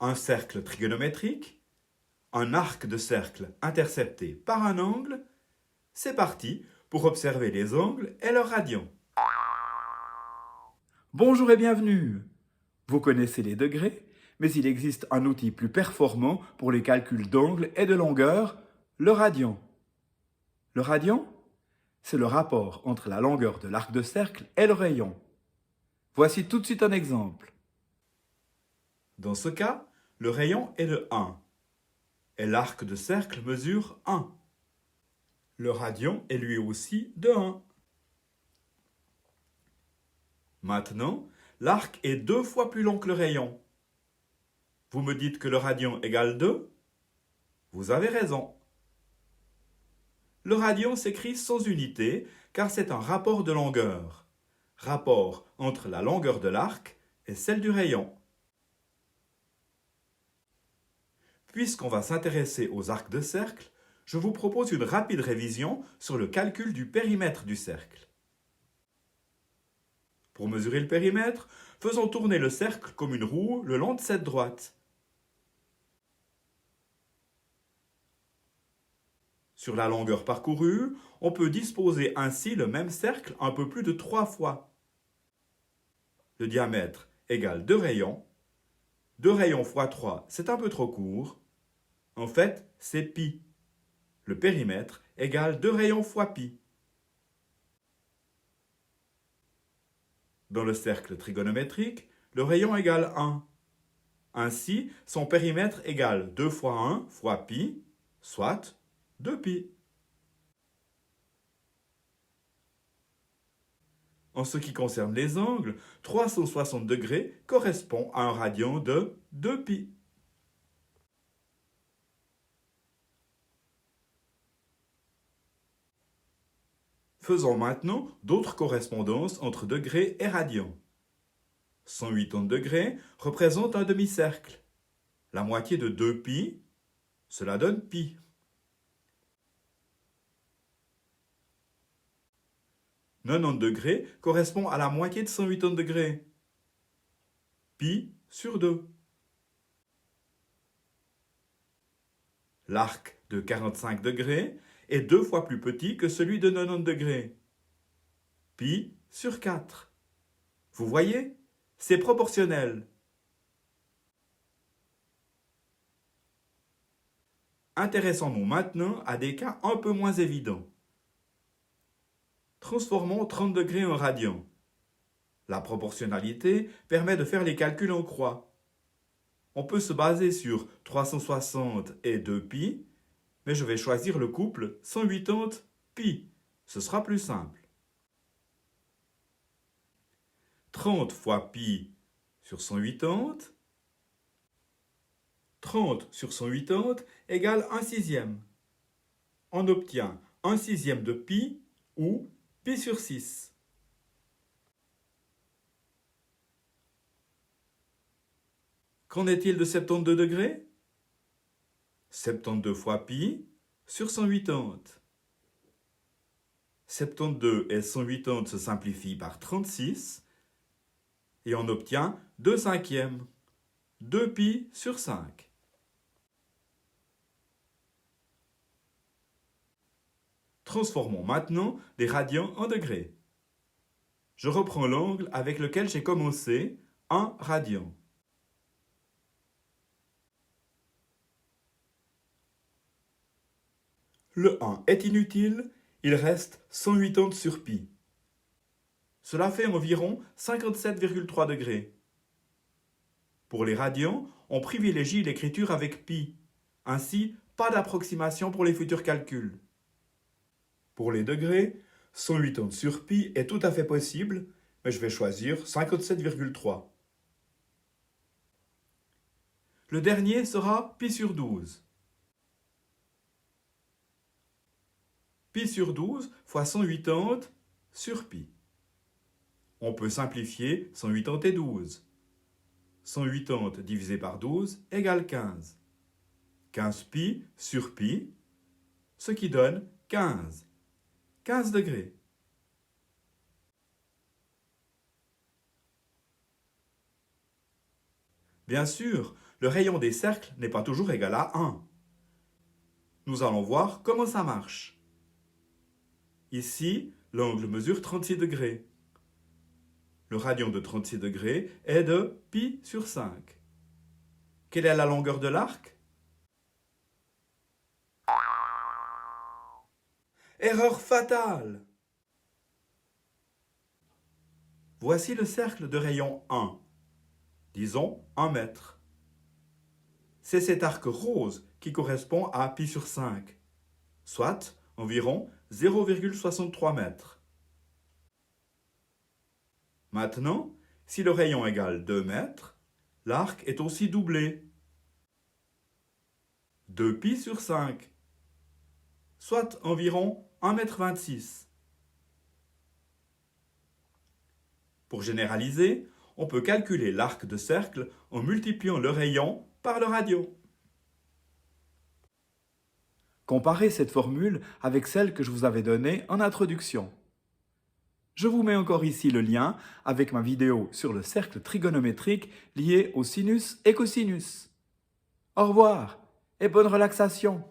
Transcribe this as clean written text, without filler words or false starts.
un cercle trigonométrique, un arc de cercle intercepté par un angle. C'est parti pour observer les angles et leurs radians. Bonjour et bienvenue. Vous connaissez les degrés, mais il existe un outil plus performant pour les calculs d'angle et de longueur, le radian. Le radian, c'est le rapport entre la longueur de l'arc de cercle et le rayon. Voici tout de suite un exemple. Dans ce cas, le rayon est de 1 et l'arc de cercle mesure 1. Le radian est lui aussi de 1. Maintenant, l'arc est 2 fois plus long que le rayon. Vous me dites que le radian égale 2? Vous avez raison. Le radian s'écrit sans unité car c'est un rapport de longueur. Rapport entre la longueur de l'arc et celle du rayon. Puisqu'on va s'intéresser aux arcs de cercle, je vous propose une rapide révision sur le calcul du périmètre du cercle. Pour mesurer le périmètre, faisons tourner le cercle comme une roue le long de cette droite. Sur la longueur parcourue, on peut disposer ainsi le même cercle un peu plus de 3 fois. Le diamètre égale 2 rayons. 2 rayons fois 3, c'est un peu trop court. En fait, c'est pi. Le périmètre égale 2 rayons fois pi. Dans le cercle trigonométrique, le rayon égale 1. Ainsi, son périmètre égale 2 fois 1 fois pi, soit 2pi. En ce qui concerne les angles, 360 degrés correspond à un radian de 2pi. Faisons maintenant d'autres correspondances entre degrés et radians. 180 degrés représente un demi-cercle. La moitié de 2pi, cela donne pi. 90 degrés correspond à la moitié de 180 degrés. Pi sur 2. L'arc de 45 degrés est 2 fois plus petit que celui de 90 degrés. Pi sur 4. Vous voyez, c'est proportionnel. Intéressons-nous maintenant à des cas un peu moins évidents. Transformons 30 degrés en radians. La proportionnalité permet de faire les calculs en croix. On peut se baser sur 360 et 2pi, mais je vais choisir le couple 180 pi. Ce sera plus simple. 30 fois pi sur 180. 30 sur 180 égale 1 sixième. On obtient 1 sixième de pi ou pi sur 6. Qu'en est-il de 72 degrés? 72 fois pi sur 180. 72 et 180 se simplifient par 36 et on obtient 2 cinquièmes. 2 pi sur 5. Transformons maintenant les radians en degrés. Je reprends l'angle avec lequel j'ai commencé, 1 radian. Le 1 est inutile, il reste 180 sur pi. Cela fait environ 57,3 degrés. Pour les radians, on privilégie l'écriture avec pi. Ainsi, pas d'approximation pour les futurs calculs. Pour les degrés, 180 sur pi est tout à fait possible, mais je vais choisir 57,3. Le dernier sera pi sur 12. Pi sur 12 fois 180 sur pi. On peut simplifier 180 et 12. 180 divisé par 12 égale 15. 15 pi sur pi, ce qui donne 15. 15 degrés. Bien sûr, le rayon des cercles n'est pas toujours égal à 1. Nous allons voir comment ça marche. Ici, l'angle mesure 36 degrés. Le radian de 36 degrés est de pi sur 5. Quelle est la longueur de l'arc? Erreur fatale! Voici le cercle de rayon 1. Disons 1 mètre. C'est cet arc rose qui correspond à pi sur 5, soit environ 0,63 mètres. Maintenant, si le rayon égale 2 mètres, l'arc est aussi doublé. 2 pi sur 5, soit environ 1,26 m. Pour généraliser, on peut calculer l'arc de cercle en multipliant le rayon par le radian. Comparez cette formule avec celle que je vous avais donnée en introduction. Je vous mets encore ici le lien avec ma vidéo sur le cercle trigonométrique lié au sinus et cosinus. Au revoir et bonne relaxation!